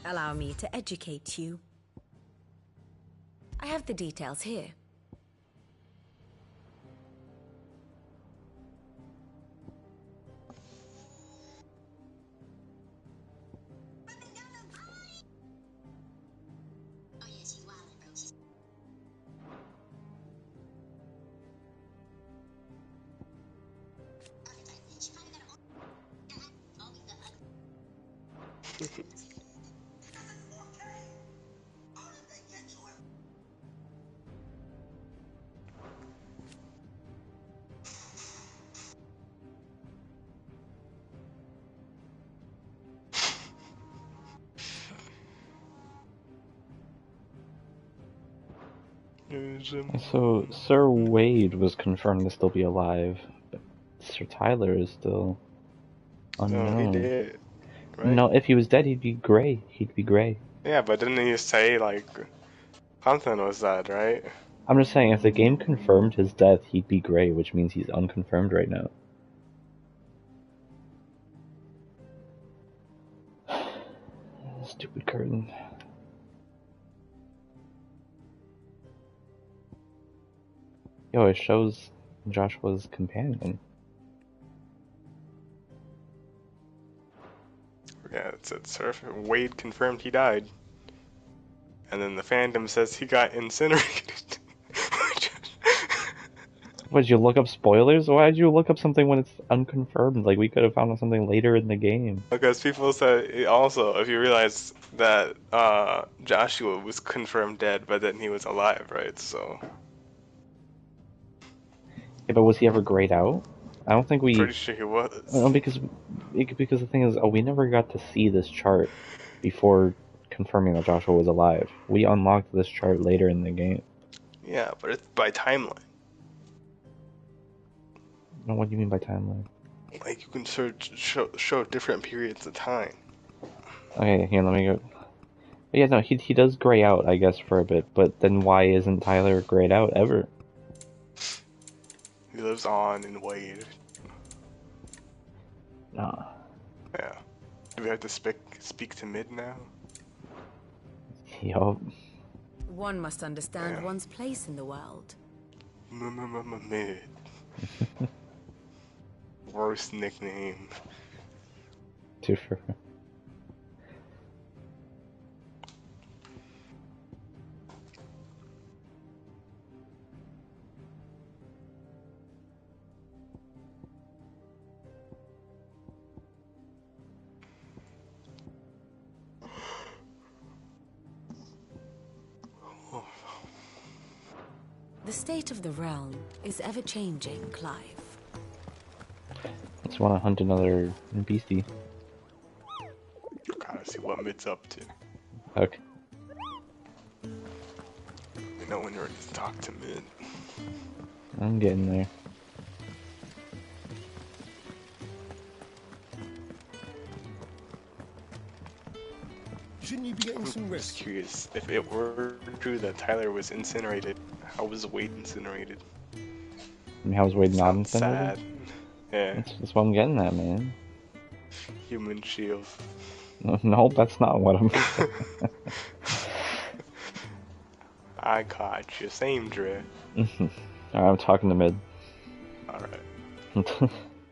Allow me to educate you. I have the details here. So, Sir Wade was confirmed to still be alive, but Sir Tyler is still unknown. No, he did, right? No, if he was dead, he'd be gray. He'd be gray. Yeah, but didn't he say, like, something was that, right? I'm just saying, if the game confirmed his death, he'd be gray, which means he's unconfirmed right now. Stupid curtain. Yo, it shows Joshua's companion. Yeah, it said Sir Wade confirmed he died. And then the fandom says he got incinerated. What, did you look up spoilers? Why did you look up something when it's unconfirmed? Like, we could have found something later in the game. Because people said, also, if you realize that Joshua was confirmed dead, but then he was alive, right? So. Yeah, but was he ever grayed out? I don't think we... Pretty sure he was. No, because the thing is, we never got to see this chart before confirming that Joshua was alive. We unlocked this chart later in the game. Yeah, but it's by timeline. No, what do you mean by timeline? Like, you can show different periods of time. Okay, here, let me go. But yeah, no, he does gray out, I guess, for a bit, but then why isn't Tyler grayed out ever? He lives on in Wade. Nah. Yeah. Do we have to speak to Mid now? Yup. One must understand one's place in the world. Mid. Worst nickname. Too sure. The state of the realm is ever-changing, Clive. Just want to hunt another beastie. Gotta see what Mid's up to. Okay. You know when you're ready to talk to Mid. I'm getting there. Shouldn't you be getting some I'm rest? just curious, if it were true that Tyler was incinerated, how was Wade incinerated? I mean, how was Wade not Sounds incinerated? sad. Yeah. That's what I'm getting at, man. Human shield. No, that's not what I'm getting. I got you. Same Dre. Alright, I'm talking to Mid. Alright.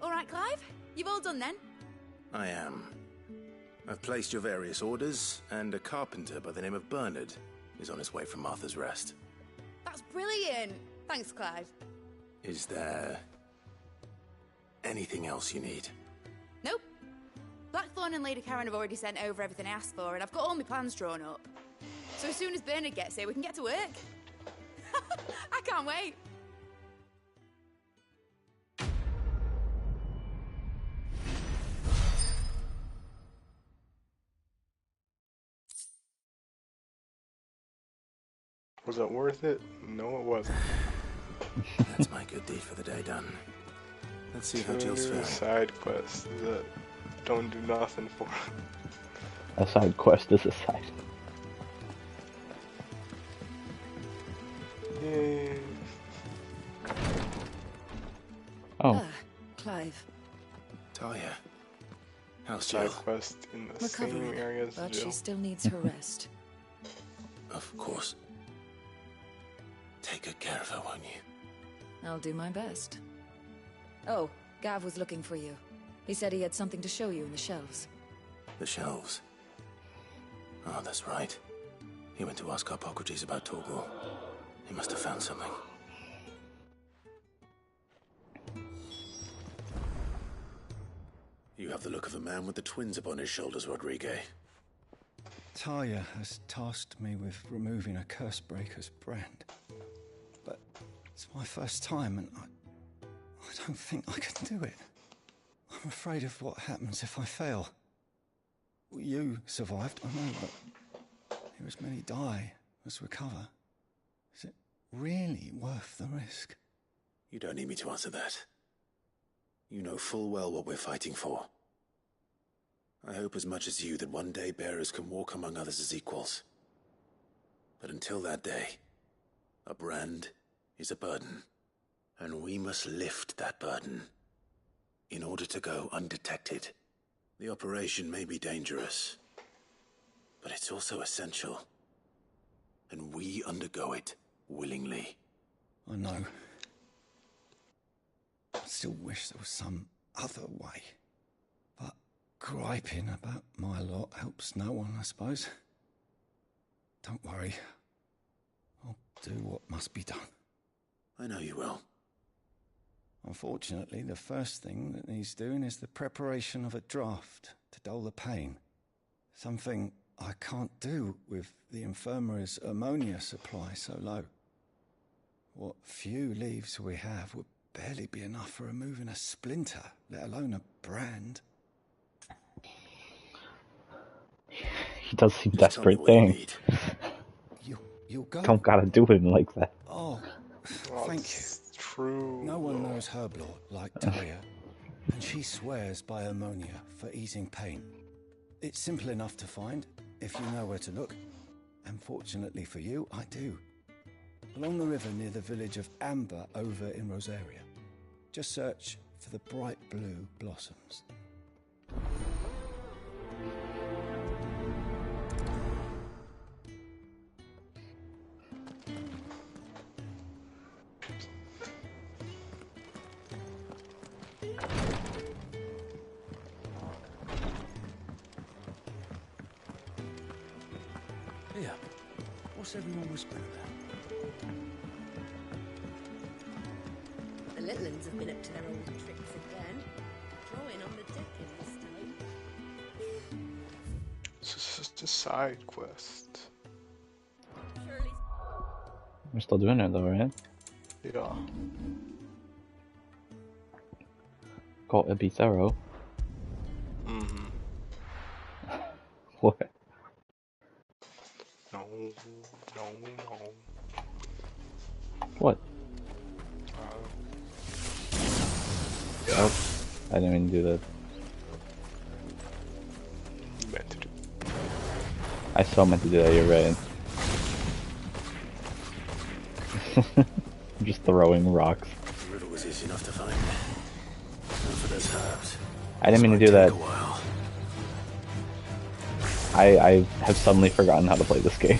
Alright, Clive? You've all done then? I am. I've placed your various orders, and a carpenter by the name of Bernard is on his way from Martha's Rest. That's brilliant! Thanks, Clive. Is there anything else you need? Nope. Blackthorn and Lady Karen have already sent over everything I asked for, and I've got all my plans drawn up. So as soon as Bernard gets here, we can get to work. I can't wait. Was it worth it? No, it wasn't. That's my good deed for the day done. Let's see how Jill's faring. Side quests that don't do nothing for him. A side quest is a side. Yay. Oh. Clive. Talia, how's Side Jill? quest in the Recovering, same area as but Jill. she still needs her rest. Of course. Take good care of her, won't you? I'll do my best. Oh, Gav was looking for you. He said he had something to show you in the shelves. The shelves. Oh, that's right. He went to ask Hippocrates about Torgal. He must have found something. You have the look of a man with the twins upon his shoulders, Rodrigue. Talia has tasked me with removing a Cursebreaker's brand. But it's my first time and I don't think I can do it. I'm afraid of what happens if I fail. You survived, I know, but here as many die as recover. Is it really worth the risk? You don't need me to answer that. You know full well what we're fighting for. I hope as much as you that one day bearers can walk among others as equals. But until that day, a brand is a burden, and we must lift that burden in order to go undetected. The operation may be dangerous, but it's also essential, and we undergo it willingly. I know. I still wish there was some other way. But griping about my lot helps no one, I suppose. Don't worry. I'll do what must be done. I know you will. Unfortunately, the first thing that needs doing is the preparation of a draft to dull the pain. Something I can't do with the infirmary's ammonia supply so low. What few leaves we have would barely be enough for removing a splinter, let alone a brand. He does seem Just tell me desperate what you thing. need. You'll go? Don't gotta do him like that. Oh, Oh, thank you. it's true. No one knows herb lore like Talia, and she swears by ammonia for easing pain. It's simple enough to find, if you know where to look. And fortunately for you, I do. Along the river near the village of Amber over in Rosaria. Just search for the bright blue blossoms. Here, what's everyone whispering about? The little ones have been up to their old tricks again. Drawing on the decking this time. It's just a side quest. Surely We're still doing it though, right? Yeah. Call Ibizarro. Mm-hmm. What? No. What? Oh, I didn't even do that. You meant to do. I so meant to do that, you're right. I'm just throwing rocks. The river was easy enough to find. And for those herbs, I didn't mean to this do might that. take a while. I have suddenly forgotten how to play this game.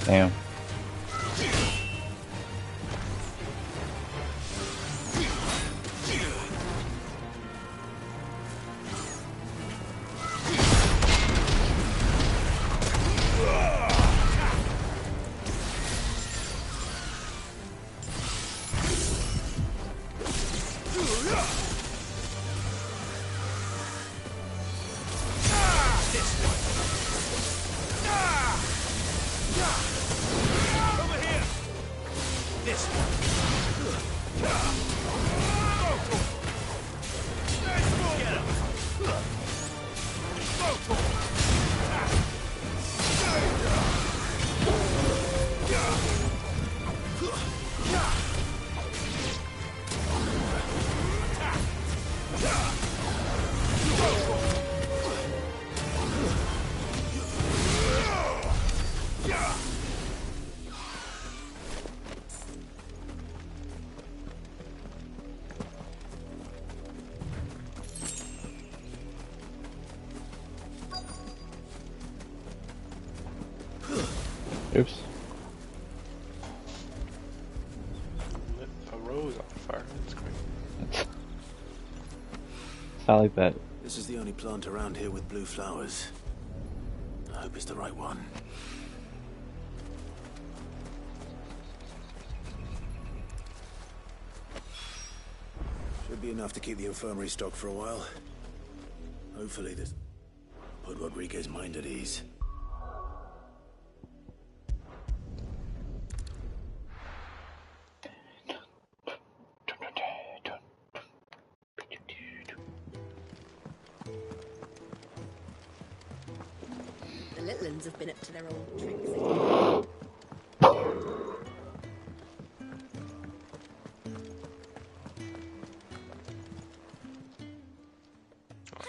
Damn. Oops. Lit a rose on fire. That's great. It's not like that. This is the only plant around here with blue flowers. I hope it's the right one. Should be enough to keep the infirmary stocked for a while. Hopefully this put Rodriguez's mind at ease. The little ones have been up to their old tricks again.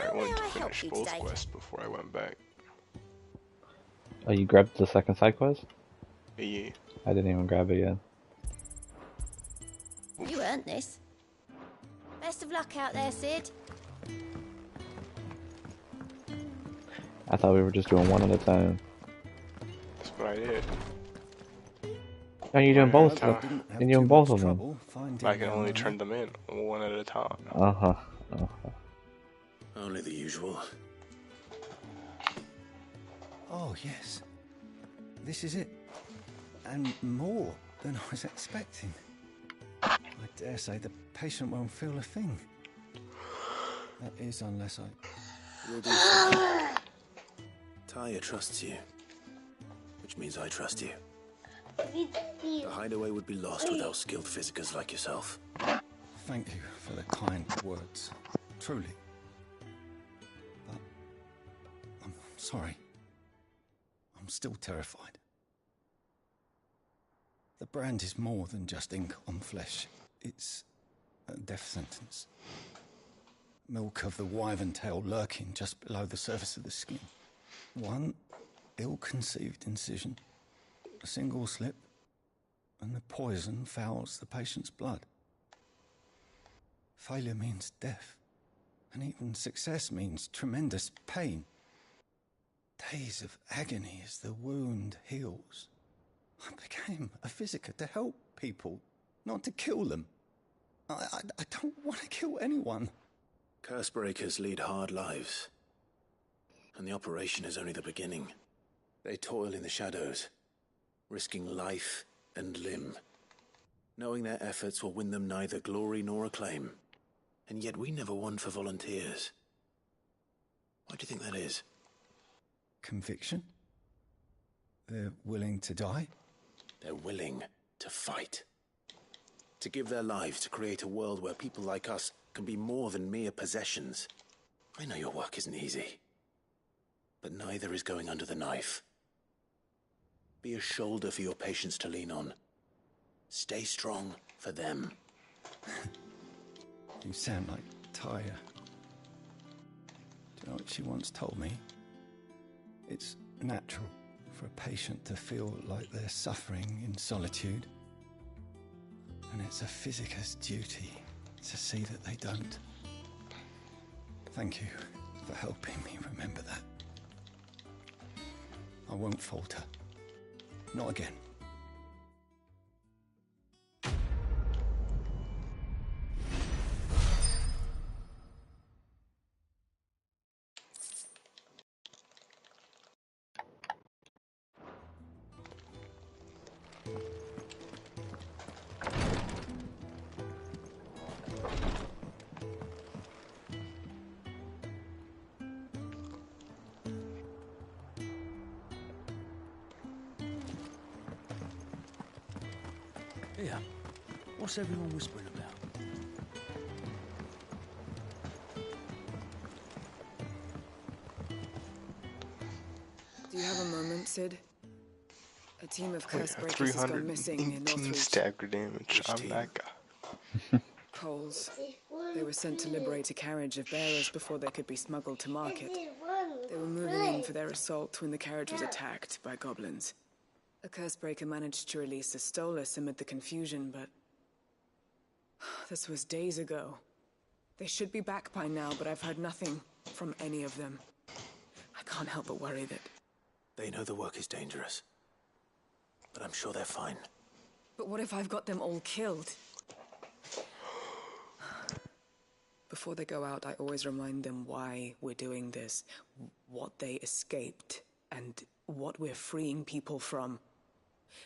I wanted to may I help finish you both today? quests before I went back. Oh, you grabbed the second side quest? Yeah. I didn't even grab it yet. You earned this. Best of luck out there, Sid. I thought we were just doing one at a time. That's what I did. No, you're doing both. Well, You're doing both of them. I can only turn them in one at a time. Uh-huh. Uh-huh. Only the usual. Oh, yes. This is it. And more than I was expecting. I dare say the patient won't feel a thing. That is, unless I... You'll do something. Taya trusts you. Which means I trust you. The hideaway would be lost without skilled physicers like yourself. Thank you for the kind words. Truly. But I'm sorry. I'm still terrified. The brand is more than just ink on flesh. It's a death sentence. Milk of the wyvern tail lurking just below the surface of the skin. One ill-conceived incision, a single slip, and the poison fouls the patient's blood. Failure means death, and even success means tremendous pain. Days of agony as the wound heals. I became a physiker to help people, not to kill them. I don't want to kill anyone. Cursebreakers lead hard lives. And the operation is only the beginning. They toil in the shadows, risking life and limb, knowing their efforts will win them neither glory nor acclaim. And yet we never won for volunteers. Why do you think that is? Conviction? They're willing to die? They're willing to fight. To give their lives to create a world where people like us can be more than mere possessions. I know your work isn't easy. But neither is going under the knife. Be a shoulder for your patients to lean on. Stay strong for them. You sound like Taya. Do you know what she once told me? It's natural for a patient to feel like they're suffering in solitude. And it's a physiker's duty to see that they don't. Thank you for helping me remember that. I won't falter. Not again. Here. What's everyone whispering about? Do you have a moment, Sid? A team of curse Yeah, breakers has gone missing in 318 Northreach. stagger damage Which on team? that guy. Coles. They were sent to liberate a carriage of bearers before they could be smuggled to market. They were moving in for their assault when the carriage was attacked by goblins. A curse breaker managed to release a Stolas amid the confusion, but this was days ago. They should be back by now, but I've heard nothing from any of them. I can't help but worry that... They know the work is dangerous. But I'm sure they're fine. But what if I've got them all killed? Before they go out, I always remind them why we're doing this, what they escaped, and what we're freeing people from.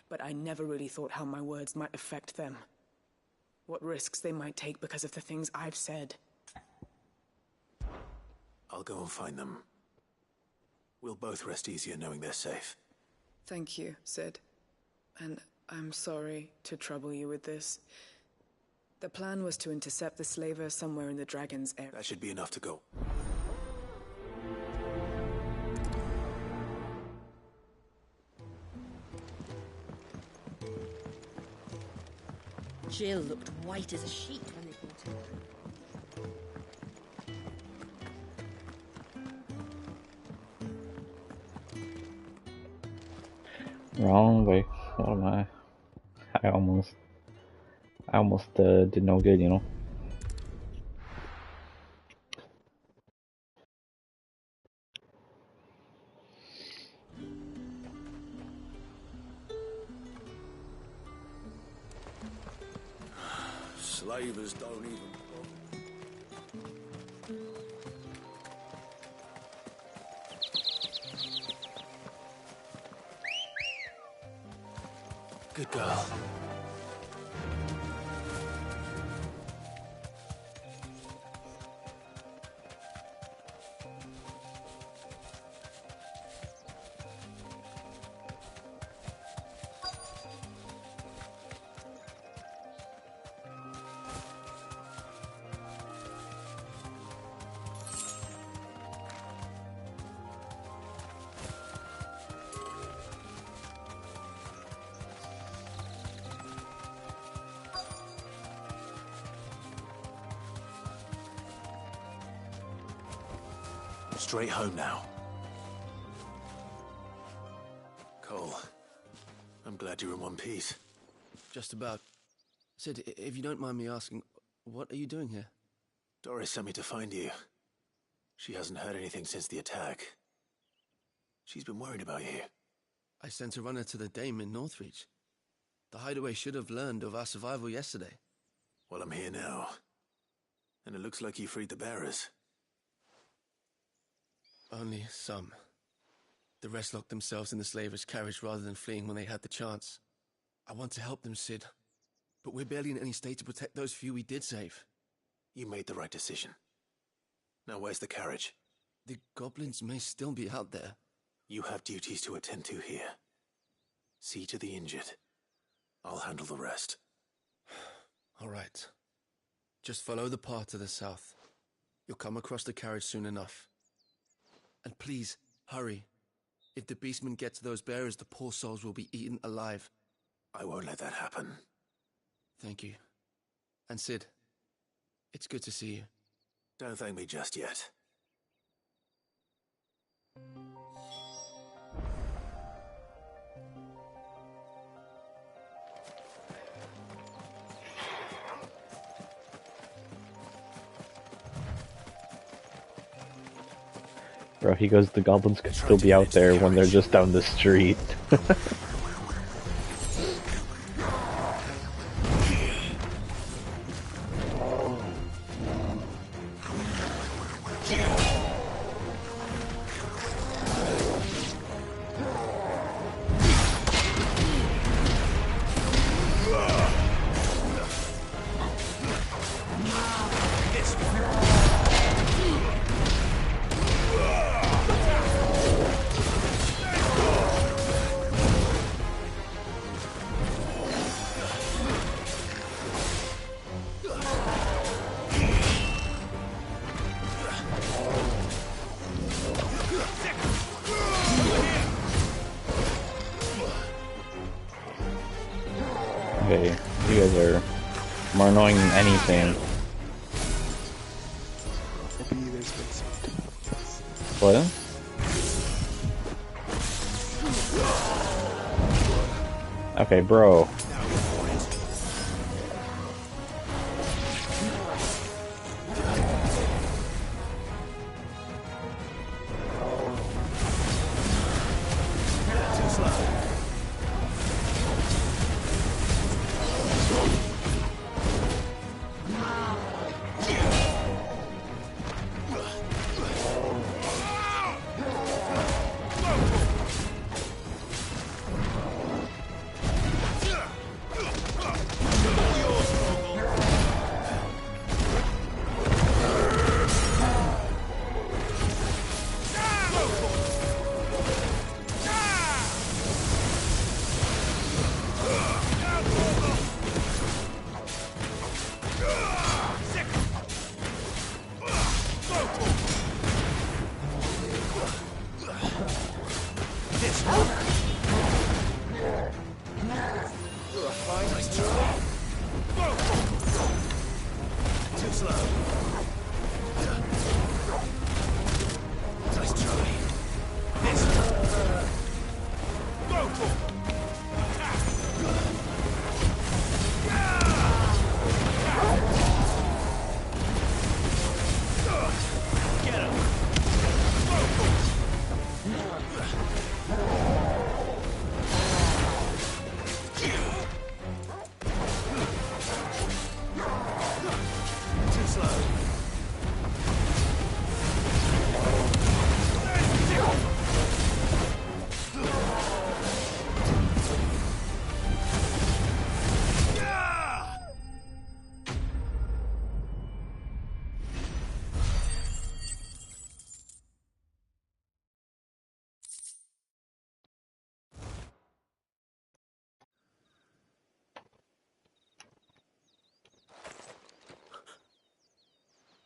But I never really thought how my words might affect them. What risks they might take because of the things I've said. I'll go and find them. We'll both rest easier knowing they're safe. Thank you, Sid. And I'm sorry to trouble you with this. The plan was to intercept the slaver somewhere in the Dragon's area. That should be enough to go. Jill looked white as a sheet when they brought her. Wrong way. What am I? I almost did no good, you know. Slavers don't even bother. Good girl. Straight home now. Cole, I'm glad you're in one piece. Just about. Sid, if you don't mind me asking, what are you doing here? Doris sent me to find you. She hasn't heard anything since the attack. She's been worried about you. I sent a runner to the Dame in Northreach. The hideaway should have learned of our survival yesterday. Well, I'm here now. And it looks like you freed the bearers. Only some. The rest locked themselves in the slaver's carriage rather than fleeing when they had the chance. I want to help them, Sid. But we're barely in any state to protect those few we did save. You made the right decision. Now where's the carriage? The goblins may still be out there. You have duties to attend to here. See to the injured. I'll handle the rest. All right. Just follow the path to the south. You'll come across the carriage soon enough. And please, hurry. If the beastmen get to those bearers, the poor souls will be eaten alive. I won't let that happen. Thank you. And Sid, it's good to see you. Don't thank me just yet. Bro, he goes, the goblins could still be out there when they're just down the street. guys are more annoying than anything. Maybe there's been some times. What? Okay, bro.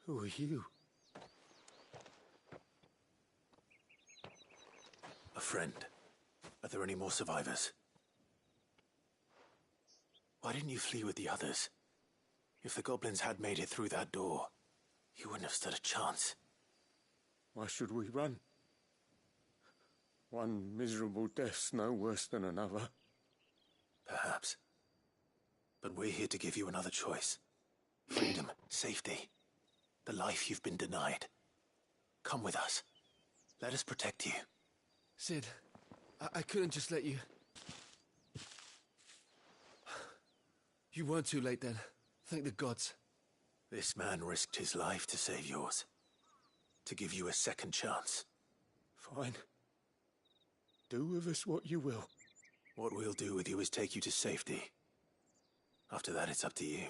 Who are you? A friend. Are there any more survivors? Why didn't you flee with the others? If the goblins had made it through that door, you wouldn't have stood a chance. Why should we run? One miserable death's no worse than another. Perhaps. But we're here to give you another choice. Freedom, safety, the life you've been denied. Come with us. Let us protect you. Sid, I couldn't just let you... You weren't too late then. Thank the gods. This man risked his life to save yours. To give you a second chance. Fine. Do with us what you will. What we'll do with you is take you to safety. After that, it's up to you.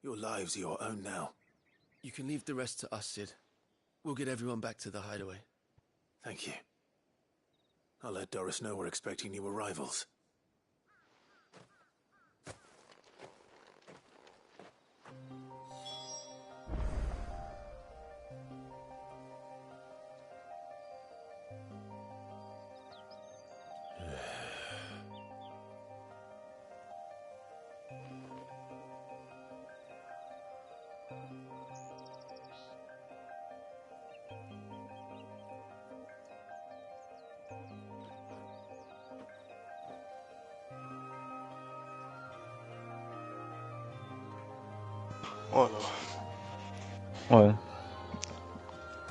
Your lives are your own now. You can leave the rest to us, Sid. We'll get everyone back to the hideaway. Thank you. I'll let Doris know we're expecting new arrivals. Oh no.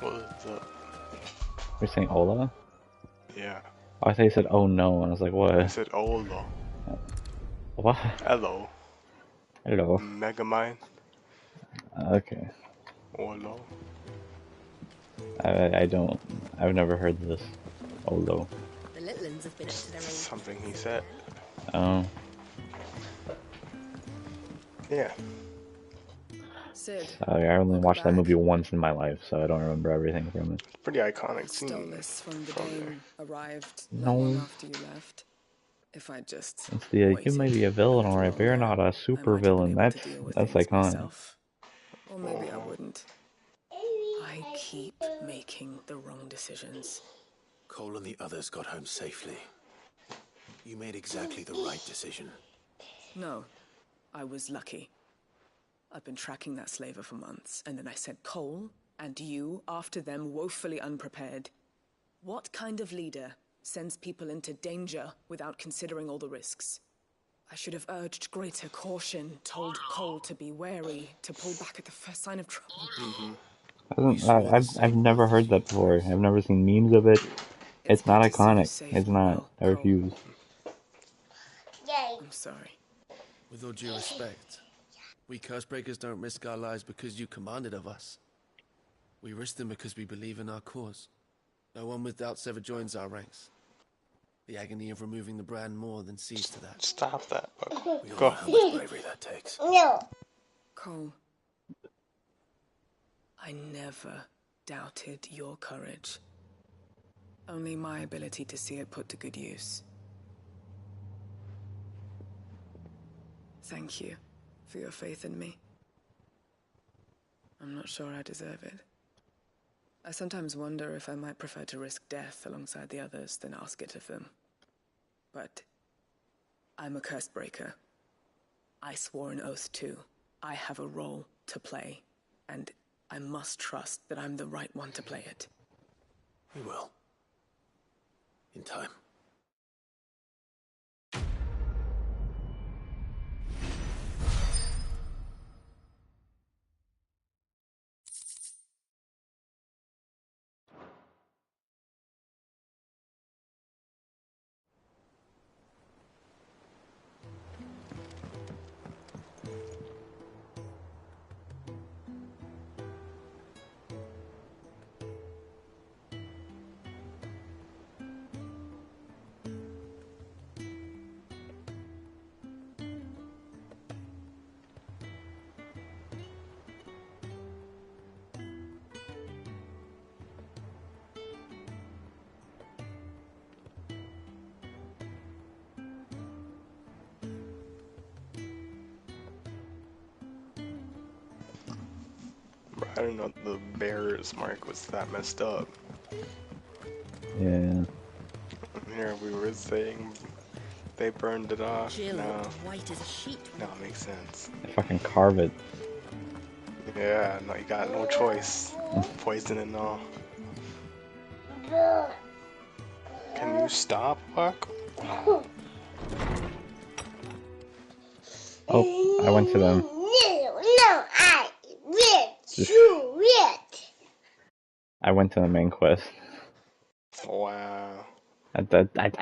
What? What's up? You're saying Ola? Yeah. Oh, I thought you said oh no, and I was like, what? I said Olo. What? Hello. Hello. Megamind. Okay. Olo. I don't... I've never heard this. Olo. The little ones have been up to their old Something he said. Oh. Yeah. Sid, I only welcome watched that back. movie once in my life, so I don't remember everything from it. Pretty iconic Stole scene. this from the from Dane. Arrived No. not long after you left. If I just It's the, you waited may be a villain, little alright, but you're longer, not a I super might have been villain. able to deal with That's things iconic. myself. Or maybe I wouldn't. I keep making the wrong decisions. Cole and the others got home safely. You made exactly the right decision. No, I was lucky. I've been tracking that slaver for months, and then I sent Cole and you after them, woefully unprepared. What kind of leader sends people into danger without considering all the risks? I should have urged greater caution, told Cole to be wary, to pull back at the first sign of trouble. I've never heard that before. I've never seen memes of it. It's not good to see you iconic. safe It's and not. well, I Cole. refuse. I'm sorry. With all due respect, we Cursebreakers don't risk our lives because you commanded of us. We risk them because we believe in our cause. No one with doubts ever joins our ranks. The agony of removing the brand more than sees to that. Stop that. We all Go. know how much bravery that takes. Cole, I never doubted your courage. Only my ability to see it put to good use. Thank you for your faith in me. I'm not sure I deserve it. I sometimes wonder if I might prefer to risk death alongside the others than ask it of them. But I'm a Cursebreaker. I swore an oath too. I have a role to play, and I must trust that I'm the right one to play it. We will. In time. I didn't know the bear's mark was that messed up. Yeah. Here we were saying they burned it off. Jill No, looked white as a sheet. no, it makes sense. They fucking carve it. Yeah, no, you got no choice. Poison and all. Can you stop, Buck? Oh, I went to them. I went to the main quest. Wow. I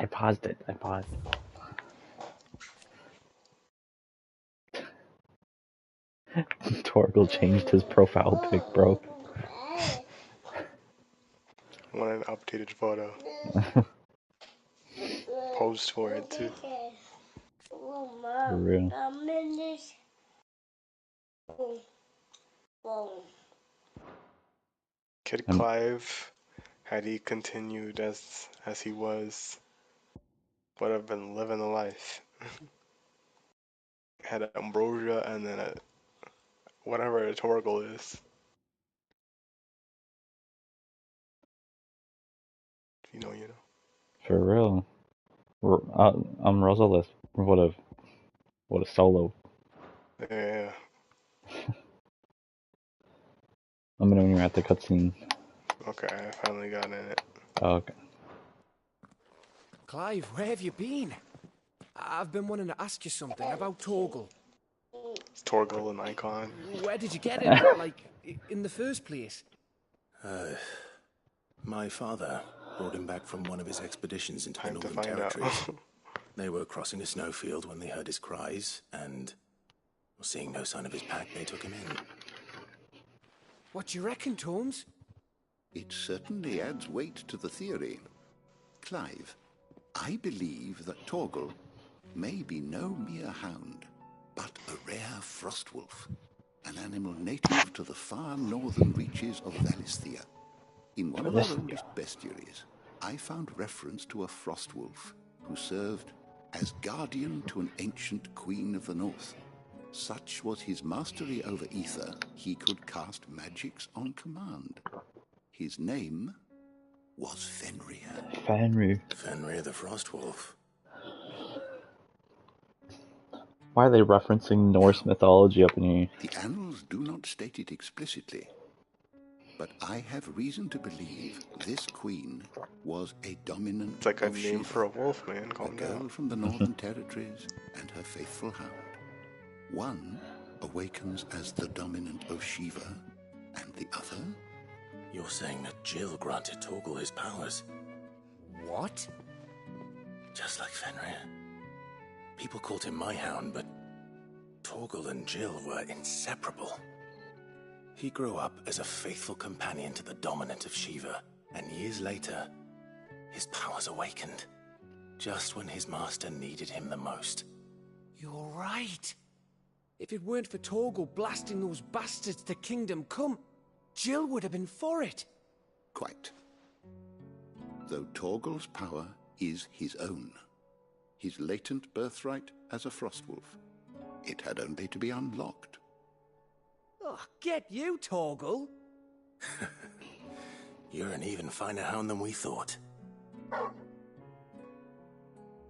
paused it. I paused. Torgal changed his profile pic, bro. Want an updated photo. Post for it too. For real. Kid Clive, had he continued as he was, would have been living a life. Had ambrosia and then whatever a Torgal is. You know, you know. For real. Rosalis would have soloed. Yeah. Let me know when you're at the cutscene. Okay, I finally got in it. Oh, okay. Clive, where have you been? I've been wanting to ask you something about Torgal. It's Torgal and Icon. Where did you get it, like, in the first place? My father brought him back from one of his expeditions into the Time to Northern find out. Territories. They were crossing a snowfield when they heard his cries, and seeing no sign of his pack, they took him in. What do you reckon, Tomes? It certainly adds weight to the theory. Clive, I believe that Torgal may be no mere hound, but a rare frostwolf, an animal native to the far northern reaches of Valisthea. In one of our oldest bestiaries, I found reference to a frostwolf who served as guardian to an ancient queen of the north. Such was his mastery over ether, he could cast magics on command. His name was Fenrir. Fenrir. Fenrir the Frostwolf. Why are they referencing Norse mythology up in here? The annals do not state it explicitly, but I have reason to believe this queen was a dominant It's like a of name Shiva, for a wolf, man. a Calm girl down. from the Northern Territories and her faithful hound. One awakens as the dominant of Shiva, and the other? You're saying that Jill granted Torgal his powers? What? Just like Fenrir. People called him my hound, but Torgal and Jill were inseparable. He grew up as a faithful companion to the dominant of Shiva, and years later, his powers awakened, just when his master needed him the most. You're right. If it weren't for Torgal blasting those bastards to Kingdom Come, Jill would have been for it. Quite. Though Torgal's power is his own, his latent birthright as a Frostwolf, it had only to be unlocked. Oh, get you, Torgal. You're an even finer hound than we thought.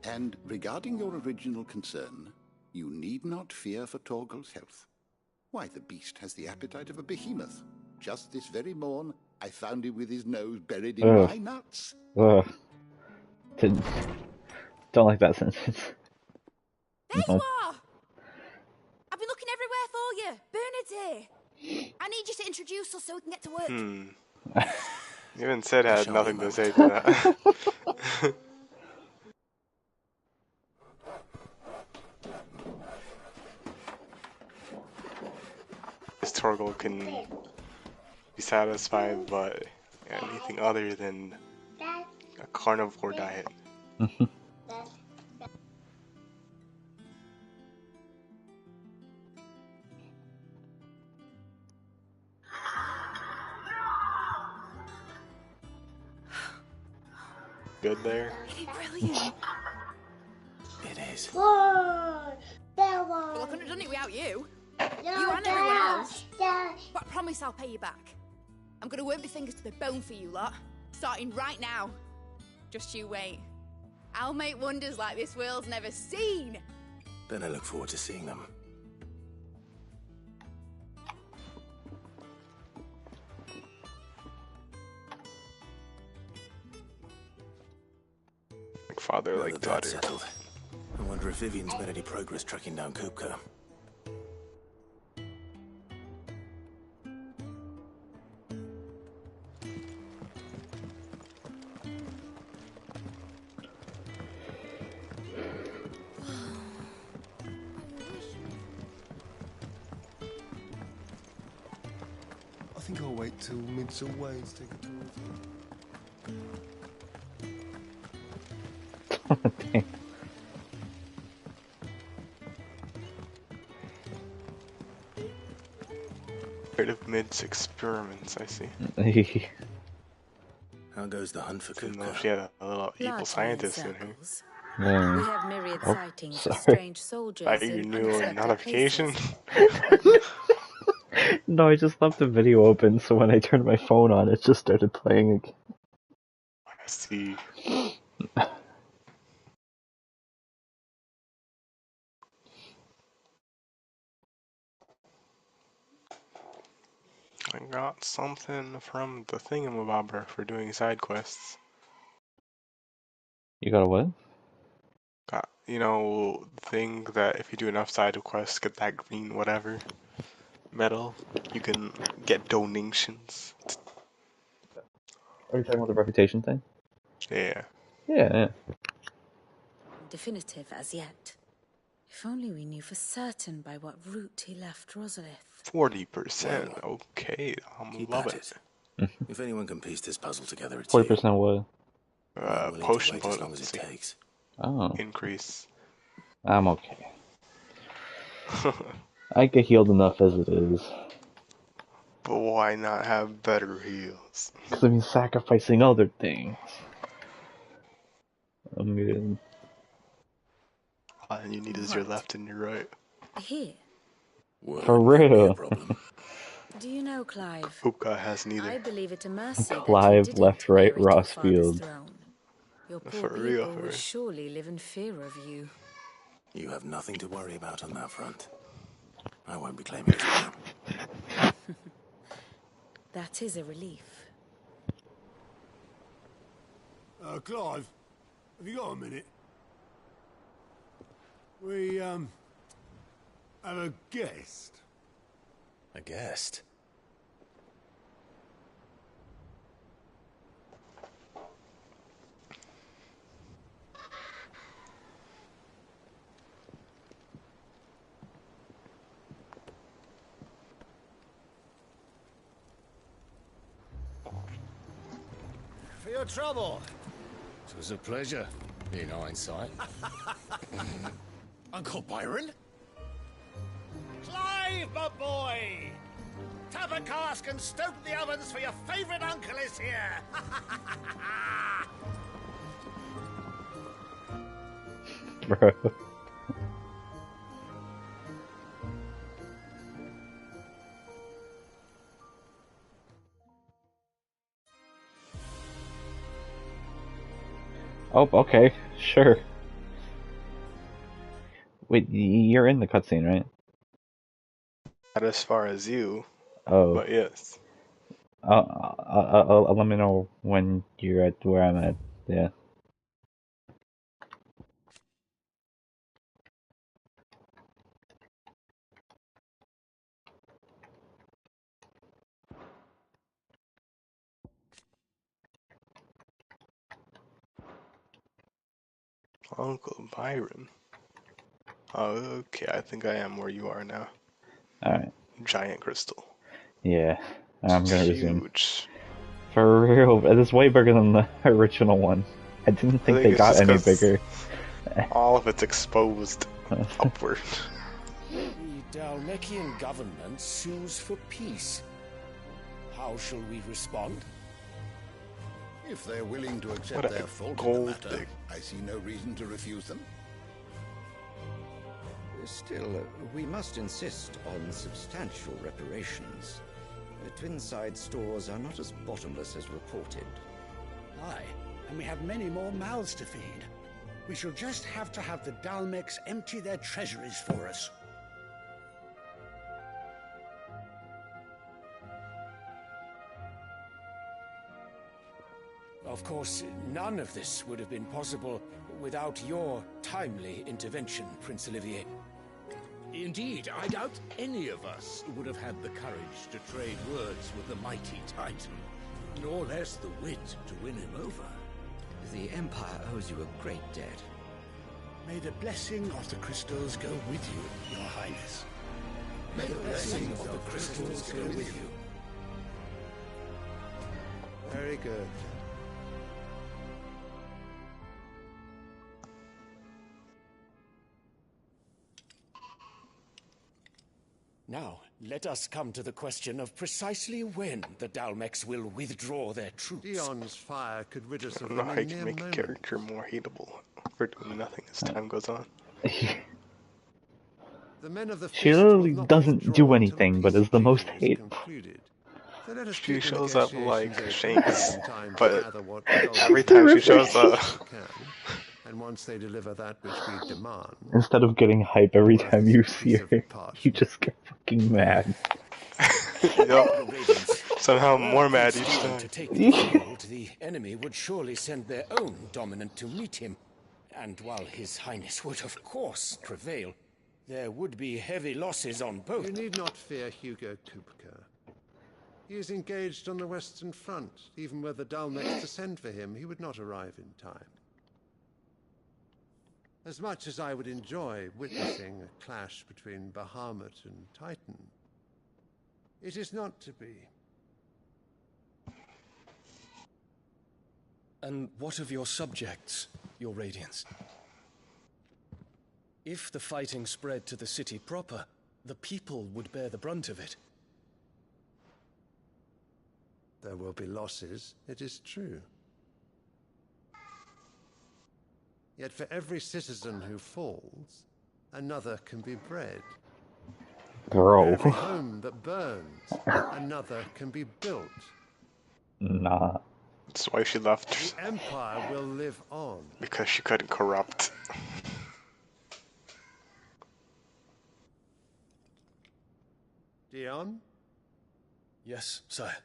And regarding your original concern, you need not fear for Torgal's health. Why, the beast has the appetite of a behemoth. Just this very morn, I found him with his nose buried in my nuts. Ugh. Don't like that sentence. There you are! I've been looking everywhere for you. Bernard's here. I need you to introduce us so we can get to work. Even Sid had nothing to say to that. This Torgal can be satisfied by anything other than a carnivore diet. Good there? Brilliant. It is. Well, I couldn't have done it without you. You and everyone else. But I promise I'll pay you back. I'm gonna work my fingers to the bone for you lot, starting right now. Just you wait. I'll make wonders like this world's never seen. Then I look forward to seeing them. Like father, like daughter. Settled. I wonder if Vivian's made any progress tracking down Kupka. I think I'll wait till Midsummer Ways take a tour of you. Dang. Heard of Mid's experiments, I see. How goes the hunt for Didn't know Kupka? she had a little evil Largely scientist in in her. circles. Yeah. We have myriad Oh, sightings of sorry. strange soldiers Got your in new unexpected notification? places. No, I just left the video open, so when I turned my phone on, it just started playing again. I see. I got something from the thingamabobber for doing side quests. You got a what? Got, you know, thing that if you do enough side quests, get that green whatever medal, you can get donations. Are you talking about the reputation thing? Yeah. Yeah. Definitive as yet. If only we knew for certain by what route he left Rosalith. 40%. Okay, I'm Keep loving at it. it. If anyone can piece this puzzle together, it's 40% what? I'm willing Potion to wait as long as it potency takes. Oh, increase. I'm okay. I get healed enough as it is. But why not have better heals? Because I mean, sacrificing other things. I'm good. All you need is your left and your right. Here. For real. Do you know, Clive? Kupka has I neither. believe it a mercy that you Clive, didn't left, right, inherit your father's Rossfield. throne. Your For poor real, people for would real. surely live in fear of you. You have nothing to worry about on that front. I won't be claiming his name. That is a relief. Clive, have you got a minute? We, have a guest. A guest? For your trouble. It was a pleasure, in hindsight. Uncle Byron? Clive, my boy! Tap a cask and stoke the ovens, for your favourite uncle is here! Bro. Oh, okay, sure. Wait, you're in the cutscene, right? Not as far as you, Oh. but yes. Let me know when you're at where I'm at. Yeah. Uncle Byron. Oh, okay, I think I am where you are now. Alright. Giant crystal. Yeah, I'm gonna It's resume. huge. For real, it is way bigger than the original one. I didn't think they got any bigger. All of it's exposed upward. The Dalmekian government sues for peace. How shall we respond? If they're willing to accept What a their fault in the gold matter, dig. I see no reason to refuse them. Still, we must insist on substantial reparations. Twinside stores are not as bottomless as reported. Aye, and we have many more mouths to feed. We shall just have to have the Dalmex empty their treasuries for us. Of course, none of this would have been possible without your timely intervention, Prince Olivier. Indeed, I doubt any of us would have had the courage to trade words with the mighty Titan, nor less the wit to win him over. The Empire owes you a great debt. May the blessing of the crystals go with you, Your Highness. May the blessing of the crystals go with you. Very good. Now, let us come to the question of precisely when the Dalmex will withdraw their troops. Dion's fire could rid us I of don't know them how in you can mere make a moments. character more hateable for doing nothing as time goes on. The men of the She Fist literally will not doesn't withdraw do until anything, but peace is the most treaty is hateful. concluded. So let us She keep the shows up negotiations like open Shanks, in time to but gather what every time she shows up, can. And once they deliver that which we demand, Instead of getting hype every worth time is you a see piece of her, parchment. you just get fucking mad. Yup. Somehow more mad each Stephen time. to take the field, the enemy would surely send their own dominant to meet him. And while His Highness would of course prevail, there would be heavy losses on both. You need not fear Hugo Kupka. He is engaged on the Western Front. Even were the Dalmex to send for him, he would not arrive in time. As much as I would enjoy witnessing a clash between Bahamut and Titan, it is not to be. And what of your subjects, your Radiance? If the fighting spread to the city proper, the people would bear the brunt of it. There will be losses, it is true. Yet for every citizen who falls, another can be bred. Bro. For every home that burns, another can be built. Nah. That's why she left. The Empire will live on. Because she couldn't corrupt. Dion? Yes, sire.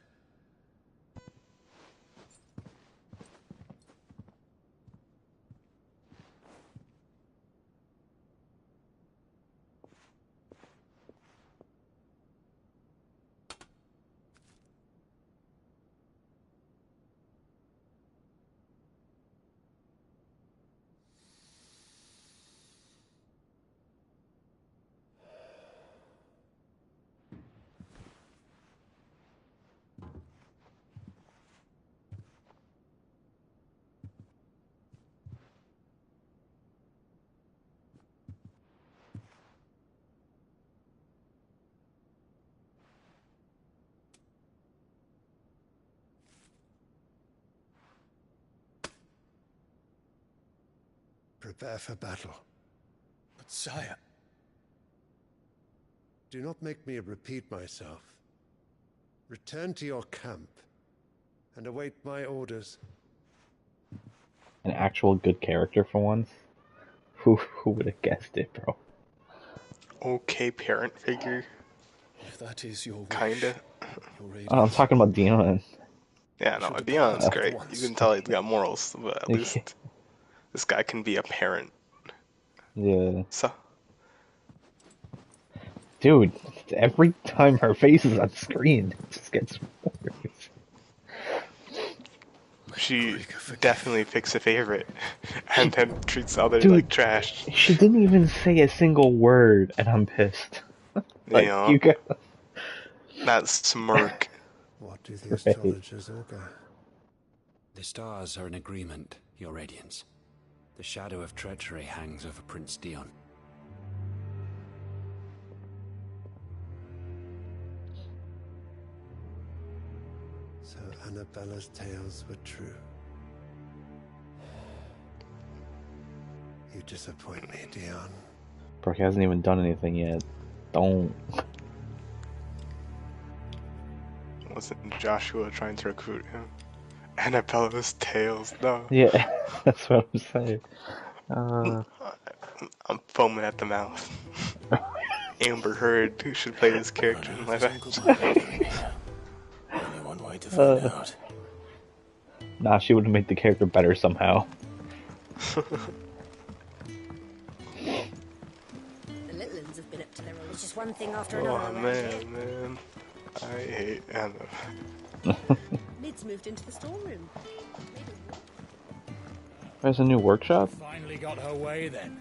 Prepare for battle. But sire... Do not make me repeat myself. Return to your camp and await my orders. An actual good character for once? Who would have guessed it, bro? Okay, parent figure. If that is your wish, Kinda. I'm talking about Dion. Yeah, no, Dion's great. You can tell he's got morals, but at least this guy can be a parent. Yeah. So. Dude, every time her face is on screen, it just gets worse. She definitely picks a favorite and then treats the others Dude, like trash. She didn't even say a single word, and I'm pissed. Like, Yeah. you got that smirk. What do the astrologers augur? The stars are in agreement, Your Radiance. The shadow of treachery hangs over Prince Dion. So Annabella's tales were true. You disappoint me, Dion. Bro, he hasn't even done anything yet. Don't. Wasn't Joshua trying to recruit him? Annabella's tales, no. Yeah, that's what I'm saying. I'm foaming at the mouth. Amber Heard, who should play this character in live action? Only one way to find out. Nah, she would have made the character better somehow. The little ones have been up to their old. It's just one thing after another. Oh man. I hate Anna. Mid's moved into the storeroom. There's a new workshop? Finally got her way then.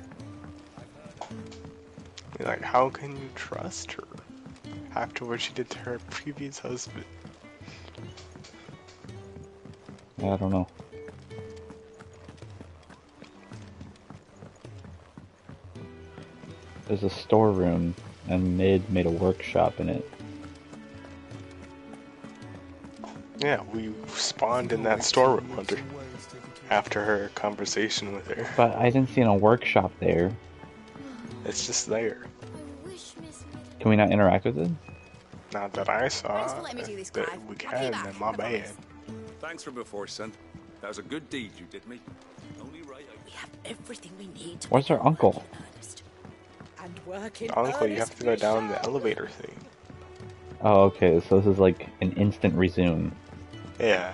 Like, how can you trust her after what she did to her previous husband? I don't know. There's a storeroom, and Mid made a workshop in it. Yeah, we spawned in that storeroom, Hunter. After her conversation with her. But I didn't see a workshop there. It's just there. Can we not interact with it? Not that I saw. Thanks for letting me do this, That Clive. we I'll pay can, back, then my I bad. promise. Thanks from before, son. That was a good deed you did me. Only right. We have everything we need to Where's our uncle? and work in Uncle, you have earnest to go we down the shall. elevator thing. Oh, okay, so this is like an instant resume. Yeah.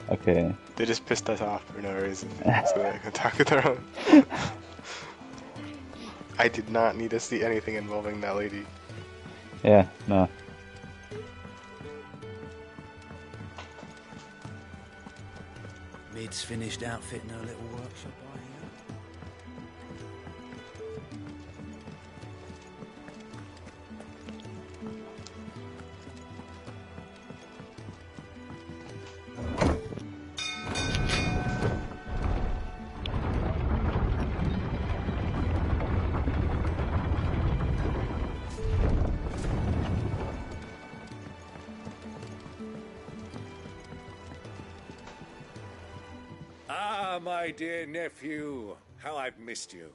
Okay. They just pissed us off for no reason, so they can talk with their own. I did not need to see anything involving that lady. Yeah, no. Mid's finished outfitting her little workshop, I hear. Ah, my dear nephew, how I've missed you.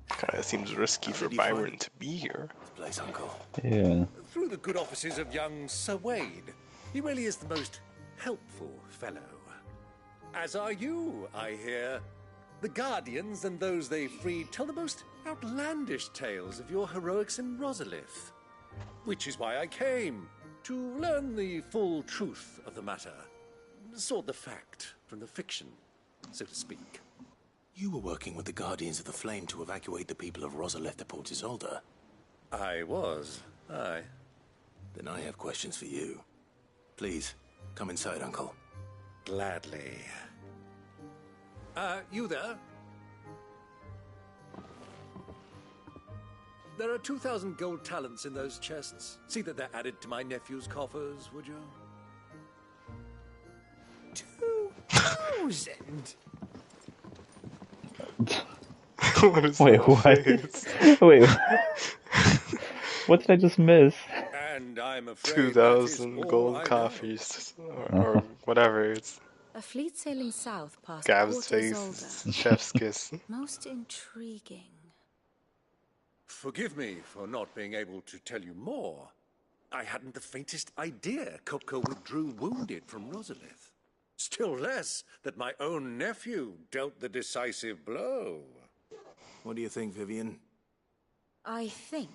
Kinda seems risky for Byron to be here. Place, Uncle. Yeah. Through the good offices of young Sir Wade. He really is the most helpful fellow. As are you, I hear. The Guardians and those they freed tell the most outlandish tales of your heroics in Rosalith. Which is why I came, to learn the full truth of the matter. Sort the fact from the fiction, so to speak. You were working with the Guardians of the Flame to evacuate the people of Rosalith to Port Isolde. I was, aye. Then I have questions for you. Please, come inside, Uncle. Gladly. You there? There are 2,000 gold talents in those chests. See that they're added to my nephew's coffers, would you? 2,000? Wait, what? Wait, what did I just miss? And I'm afraid 2,000 gold coffees, or whatever. It's A fleet sailing south past Gav's Port face, Isolde. chef's kiss. Most intriguing. Forgive me for not being able to tell you more. I hadn't the faintest idea Kupka withdrew wounded from Rosalith. Still less that my own nephew dealt the decisive blow. What do you think, Vivian? I think,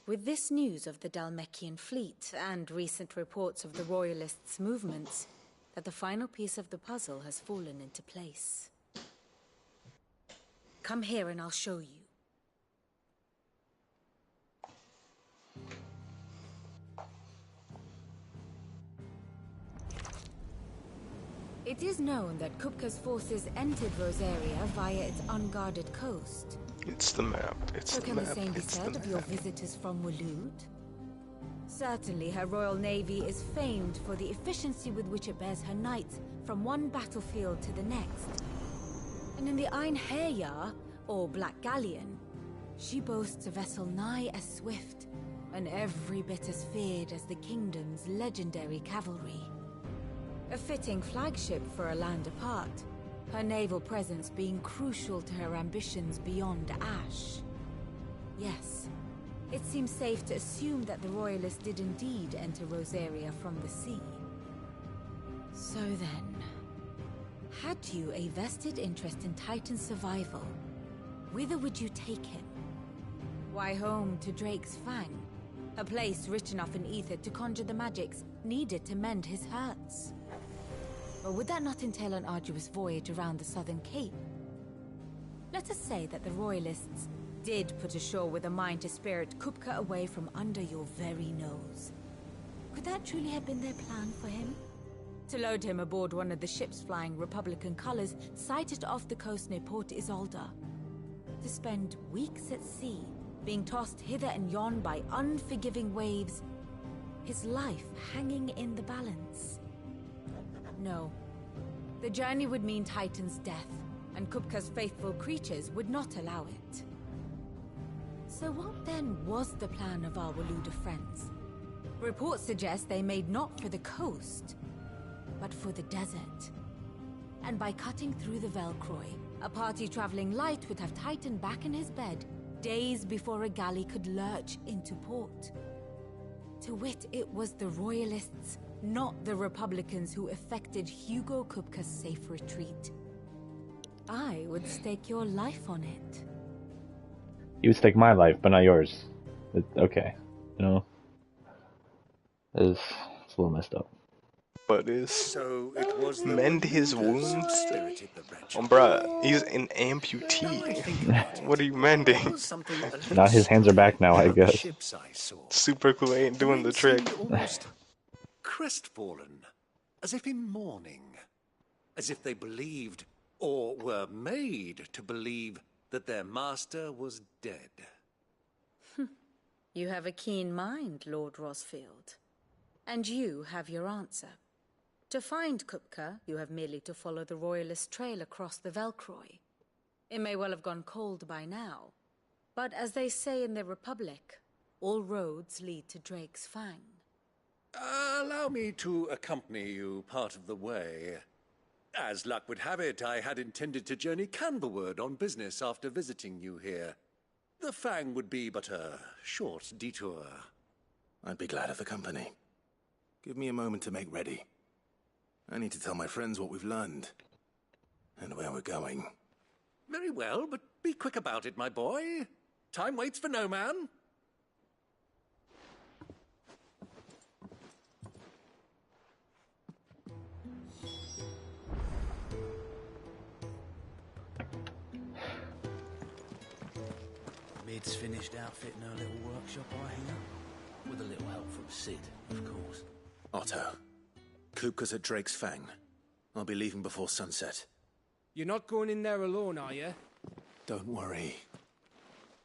with this news of the Dhalmekian fleet and recent reports of the Royalists' movements, that the final piece of the puzzle has fallen into place. Come here and I'll show you. It is known that Kupka's forces entered Rosaria via its unguarded coast. It's the map. It's So the can map. the same be It's the said of your map. visitors from Waloed? Certainly, her Royal Navy is famed for the efficiency with which it bears her knights from one battlefield to the next. And in the Einherjar, or Black Galleon, she boasts a vessel nigh as swift and every bit as feared as the kingdom's legendary cavalry. A fitting flagship for a land apart, her naval presence being crucial to her ambitions beyond Ash. Yes, it seems safe to assume that the Royalists did indeed enter Rosaria from the sea. So then, had you a vested interest in Titan's survival, whither would you take him? Why, home to Drake's Fang, a place rich enough in ether to conjure the magics needed to mend his hurts. Or would that not entail an arduous voyage around the southern cape? Let us say that the Royalists did put ashore with a mind to spirit Kupka away from under your very nose. Could that truly have been their plan for him? To load him aboard one of the ships flying Republican colors sighted off the coast near Port Isolde. To spend weeks at sea, being tossed hither and yon by unforgiving waves, his life hanging in the balance. No. The journey would mean Titan's death, and Kupka's faithful creatures would not allow it. So what then was the plan of our Waluda friends? Reports suggest they made not for the coast, but for the desert. And by cutting through the Velcroy, a party traveling light would have Titan back in his bed days before a galley could lurch into port. To wit, it was the Royalists, not the Republicans, who effected Hugo Kupka's safe retreat. I would stake your life on it. You would stake my life, but not yours. Okay, you know, it's a little messed up. But is So it was mend his wounds? Oh, bruh, he's an amputee. What are you mending? Now his hands are back now, I guess. Super glue ain't doing the trick. Almost crestfallen, as if in mourning, as if they believed, or were made to believe, that their master was dead. You have a keen mind, Lord Rosfield. And you have your answer. To find Kupka, you have merely to follow the Royalist trail across the Velcroy. It may well have gone cold by now, but as they say in the Republic, all roads lead to Drake's Fang. Allow me to accompany you part of the way. As luck would have it, I had intended to journey Canberward on business after visiting you here. The Fang would be but a short detour. I'd be glad of the company. Give me a moment to make ready. I need to tell my friends what we've learned. And where we're going. Very well, but be quick about it, my boy. Time waits for no man. Cid's finished outfitting her little workshop, I hear. With a little help from Cid, of course. Otto, Kupka's at Drake's Fang. I'll be leaving before sunset. You're not going in there alone, are you? Don't worry.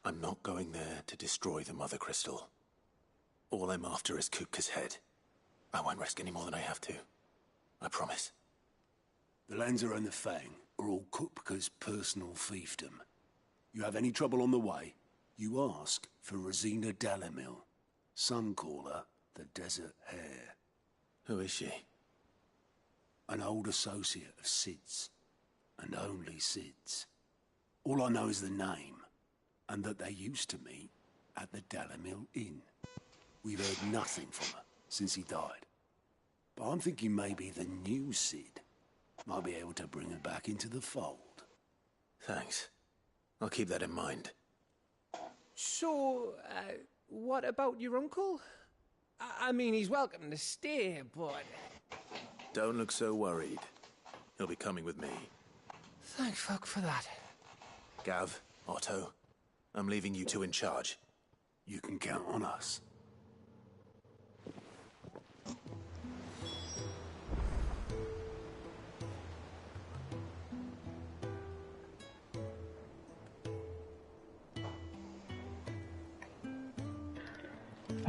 I'm not going there to destroy the Mother Crystal. All I'm after is Kupka's head. I won't risk any more than I have to. I promise. The lands around the Fang are all Kupka's personal fiefdom. You have any trouble on the way, you ask for Rosina Dalamil. Some call her the Desert Hare. Who is she? An old associate of Cid's. And only Cid's. All I know is the name, and that they used to meet at the Dalamil Inn. We've heard nothing from her since he died. But I'm thinking maybe the new Cid might be able to bring her back into the fold. Thanks. I'll keep that in mind. So, what about your uncle? I mean, he's welcome to stay, but... Don't look so worried. He'll be coming with me. Thank fuck for that. Gav, Otto, I'm leaving you two in charge. You can count on us.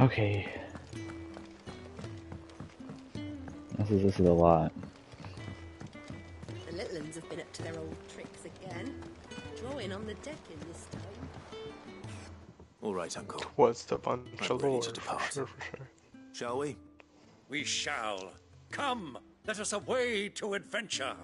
Okay. This is a lot. The little ones have been up to their old tricks again. Drawing on the decking this time. All right, Uncle. What's the bunch of ready lore? to depart. For sure. Shall we? We shall. Come, let us away to adventure.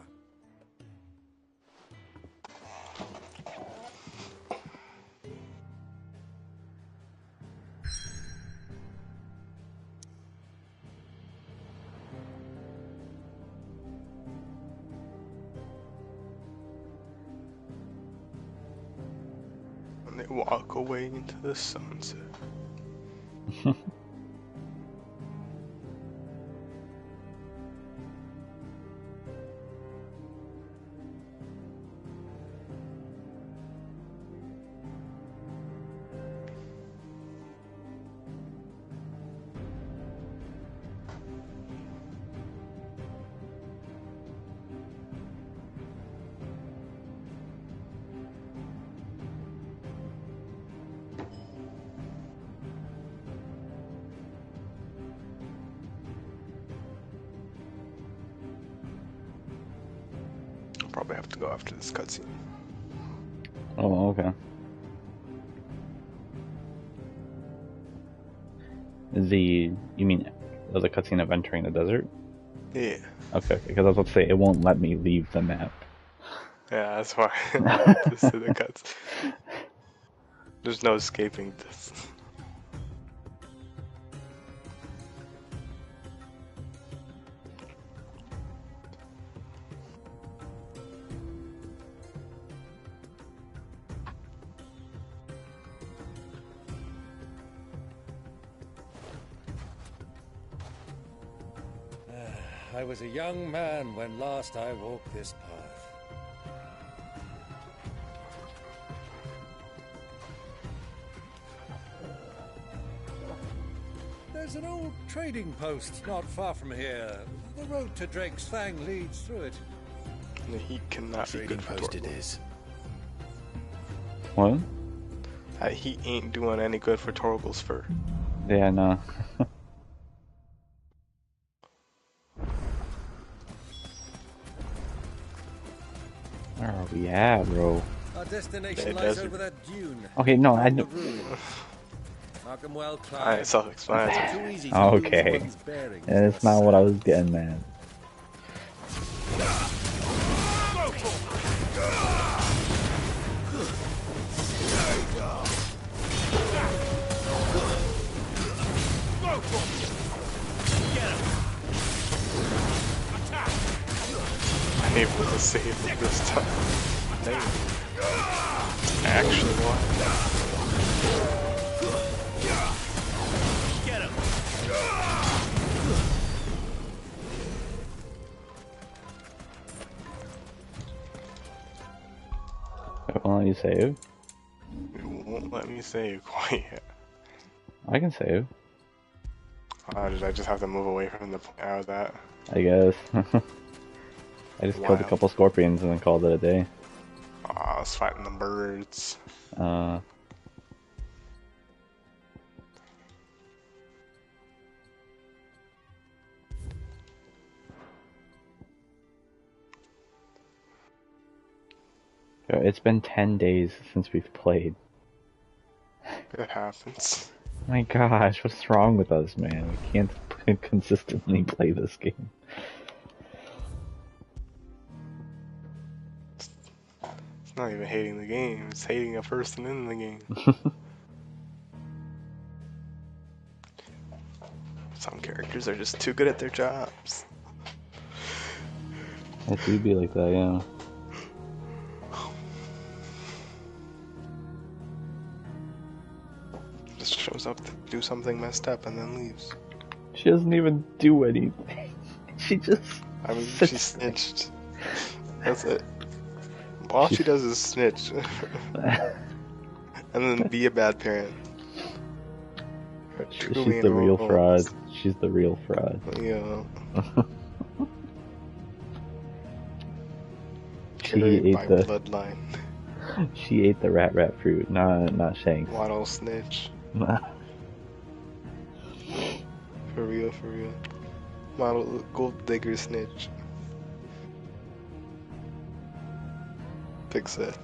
And they walk away into the sunset. Probably have to go after this cutscene. Oh, okay. You mean the cutscene of entering the desert? Yeah. Okay, because I was about to say, it won't let me leave the map. Yeah, that's why this is the cuts. There's no escaping this. I was a young man when last I walked this path. There's an old trading post not far from here. The road to Drake's Fang leads through it. The heat cannot be good for post it Torgal. is. What? That heat ain't doing any good for Torgal's fur. Yeah, no. Where are we at, bro? Our destination lies over that dune. Okay, no, I know. Mark 'em well, Clive. Alright, self-explanatory. Okay. It's not what I was getting, man. I'm able to save it this time. Actually, what? Get him! Won't let you save? It won't. let me save quite yet. I can save. Did I just have to move away from the out of that? I guess. I just killed a couple scorpions and then called it a day. I was fighting the birds. It's been 10 days since we've played. It happens. My gosh, what's wrong with us, man? We can't consistently play this game. It's not even hating the game, it's hating a person in the game. Some characters are just too good at their jobs. It do be like that, yeah. Just shows up to do something messed up and then leaves. She doesn't even do anything. She just... I mean, she snitched. That's it. All she does is snitch. And then be a bad parent. She's the real fraud. She's the real fraud. Yeah. She ate by the bloodline. She ate the rat fruit, not Shanks. Waddle snitch. For real, for real. Model gold digger snitch. Fix it.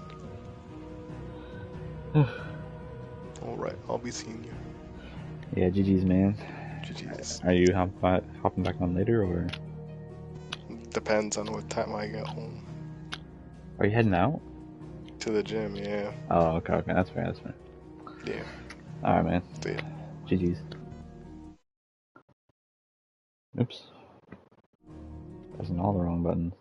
Alright, I'll be seeing you. Yeah, GG's, man. GG's. Are you hopping back on later, or? Depends on what time I get home. Are you heading out? To the gym, yeah. Oh, okay, that's fair, Yeah. Alright, man. See ya. GG's. Oops. Pressing all the wrong buttons.